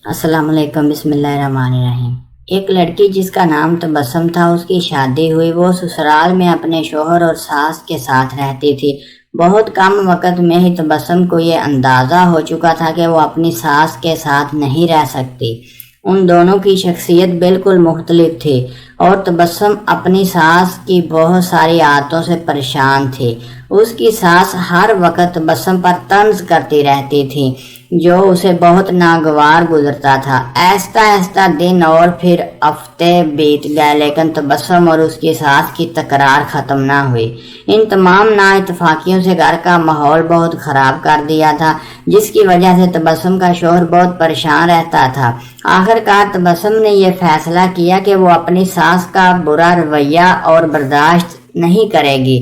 السلام علیکم، بسم اللہ الرحمن الرحیم۔ ایک لڑکی جس کا نام تبسم تھا، اس کی شادی ہوئی۔ وہ سسرال میں اپنے شوہر اور ساس کے ساتھ رہتی تھی۔ بہت کم وقت میں ہی تبسم کو یہ اندازہ ہو چکا تھا کہ وہ اپنی ساس کے ساتھ نہیں رہ سکتی۔ ان دونوں کی شخصیت بالکل مختلف تھی اور تبسم اپنی ساس کی بہت ساری عادتوں سے پریشان تھی۔ اس کی ساس ہر وقت تبسم پر طنز کرتی رہتی تھی، جو اسے بہت ناگوار گزرتا تھا۔ آہستہ آہستہ دن اور پھر ہفتے بیت گئے، لیکن تبسم اور اس کی ساس کی تکرار ختم نہ ہوئی۔ ان تمام نااتفاقیوں سے گھر کا ماحول بہت خراب کر دیا تھا، جس کی وجہ سے تبسم کا شوہر بہت پریشان رہتا تھا۔ آخرکار تبسم نے یہ فیصلہ کیا کہ وہ اپنی ساس کا برا رویہ اور برداشت نہیں کرے گی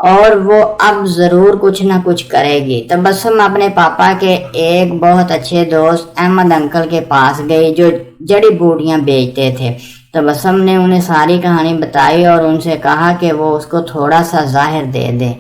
اور وہ اب ضرور کچھ نہ کچھ کرے گی۔ تبسم اپنے پاپا کے ایک بہت اچھے دوست احمد انکل کے پاس گئی، جو جڑی بوٹیاں بیچتے تھے۔ تبسم نے انہیں ساری کہانی بتائی اور ان سے کہا کہ وہ اس کو تھوڑا سا ظاہر دے دے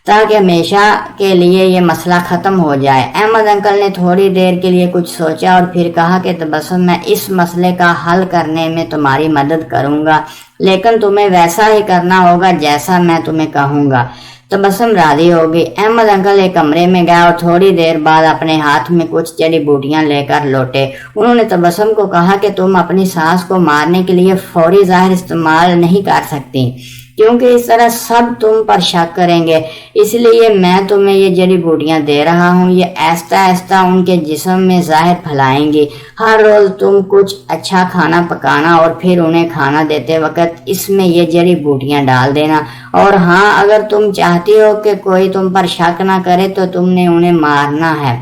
تاکہ ہمیشہ کے لیے یہ مسئلہ ختم ہو جائے۔ احمد انکل نے تھوڑی دیر کے لیے کچھ سوچا اور پھر کہا کہ تبسم، میں اس مسئلے کا حل کرنے میں تمہاری مدد کروں گا، لیکن تمہیں ویسا ہی کرنا ہوگا جیسا میں تمہیں کہوں گا۔ تبسم راضی ہوگی۔ احمد انکل ایک کمرے میں گئے اور تھوڑی دیر بعد اپنے ہاتھ میں کچھ جڑی بوٹیاں لے کر لوٹے۔ انہوں نے تبسم کو کہا کہ تم اپنی ساس کو مارنے کے لیے فوری زہر استعمال نہیں کر سکتی، کیونکہ اس طرح سب تم پر شک کریں گے، اس لیے میں تمہیں یہ جڑی بوٹیاں دے رہا ہوں۔ یہ آہستہ آہستہ ان کے جسم میں زہر پھیلائیں گی۔ ہر روز تم کچھ اچھا کھانا پکانا اور پھر انہیں کھانا دیتے وقت اس میں یہ جڑی بوٹیاں ڈال دینا، اور ہاں، اگر تم چاہتی ہو کہ کوئی تم پر شک نہ کرے تو تم نے انہیں مارنا ہے،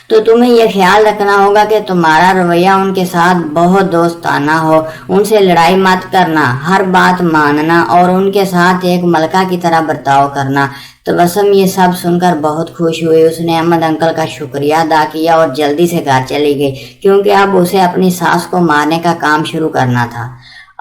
تو تمہیں یہ خیال رکھنا ہوگا کہ تمہارا رویہ ان کے ساتھ بہت دوستانہ ہو، ان سے لڑائی مت کرنا، ہر بات ماننا اور ان کے ساتھ ایک ملکہ کی طرح برتاؤ کرنا۔ تبسم یہ سب سن کر بہت خوش ہوئی۔ اس نے احمد انکل کا شکریہ ادا کیا اور جلدی سے گھر چلی گئی، کیونکہ اب اسے اپنی ساس کو مارنے کا کام شروع کرنا تھا۔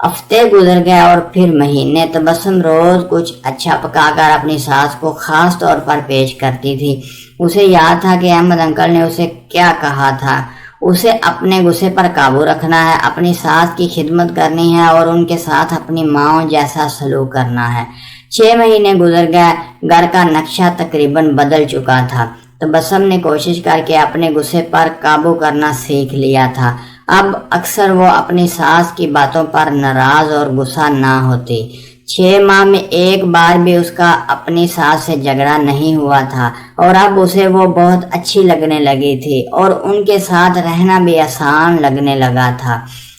ہفتے گزر گئے اور پھر مہینے۔ تبسم روز کچھ اچھا پکا کر اپنی ساس کو خاص طور پر پیش کرتی تھی۔ اسے یاد تھا کہ احمد انکل نے اسے کیا کہا تھا، اسے اپنے غصے پر قابو رکھنا ہے، اپنی ساس کی خدمت کرنی ہے اور ان کے ساتھ اپنی ماں جیسا سلوک کرنا ہے۔ 6 مہینے گزر گئے۔ گھر کا نقشہ تقریباً بدل چکا تھا۔ تبسم نے کوشش کر کے اپنے غصے پر قابو کرنا سیکھ لیا تھا۔ اب اکثر وہ اپنی ساس کی باتوں پر ناراض اور غصہ نہ ہوتی۔ 6 ماہ میں ایک بار بھی اس کا اپنی ساس سے جھگڑا نہیں ہوا تھا، اور اب اسے وہ بہت اچھی لگنے لگی تھی اور ان کے ساتھ رہنا بھی آسان لگنے لگا تھا۔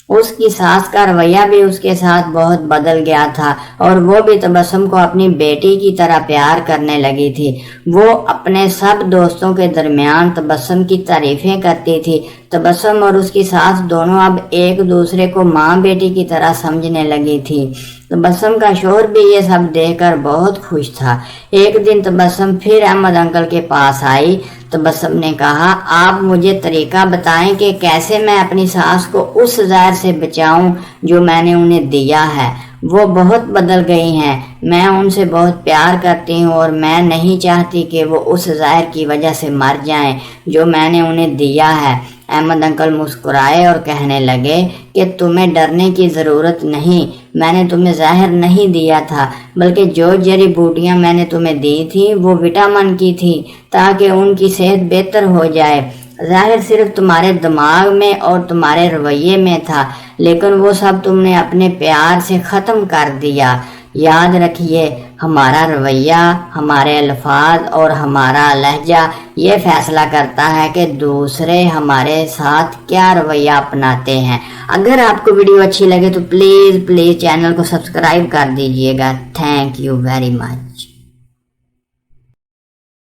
اس کی ساس کا رویہ بھی اس کے ساتھ بہت بدل گیا تھا اور وہ بھی تبسم کو اپنی بیٹی کی طرح پیار کرنے لگی تھی۔ وہ اپنے سب دوستوں کے درمیان تبسم کی تعریفیں کرتی تھی۔ تبسم اور اس کی ساس دونوں اب ایک دوسرے کو ماں بیٹی کی طرح سمجھنے لگی تھی۔ تبسم کا شوہر بھی یہ سب دیکھ کر بہت خوش تھا۔ ایک دن تبسم پھر احمد انکل کے پاس آئی۔ تبسم نے کہا، آپ مجھے طریقہ بتائیں کہ کیسے میں اپنی ساس کو اس زہر سے بچاؤں جو میں نے انہیں دیا ہے۔ وہ بہت بدل گئی ہیں، میں ان سے بہت پیار کرتی ہوں اور میں نہیں چاہتی کہ وہ اس زہر کی وجہ سے مر جائیں جو میں نے انہیں دیا ہے۔ احمد انکل مسکرائے اور کہنے لگے کہ تمہیں ڈرنے کی ضرورت نہیں، میں نے تمہیں زہر نہیں دیا تھا، بلکہ جو جڑی بوٹیاں میں نے تمہیں دی تھی وہ وٹامن کی تھی تاکہ ان کی صحت بہتر ہو جائے۔ زہر صرف تمہارے دماغ میں اور تمہارے رویے میں تھا، لیکن وہ سب تم نے اپنے پیار سے ختم کر دیا۔ یاد رکھیے، ہمارا رویہ، ہمارے الفاظ اور ہمارا لہجہ یہ فیصلہ کرتا ہے کہ دوسرے ہمارے ساتھ کیا رویہ اپناتے ہیں۔ اگر آپ کو ویڈیو اچھی لگے تو پلیز چینل کو سبسکرائب کر دیجیے گا۔ Thank you very much.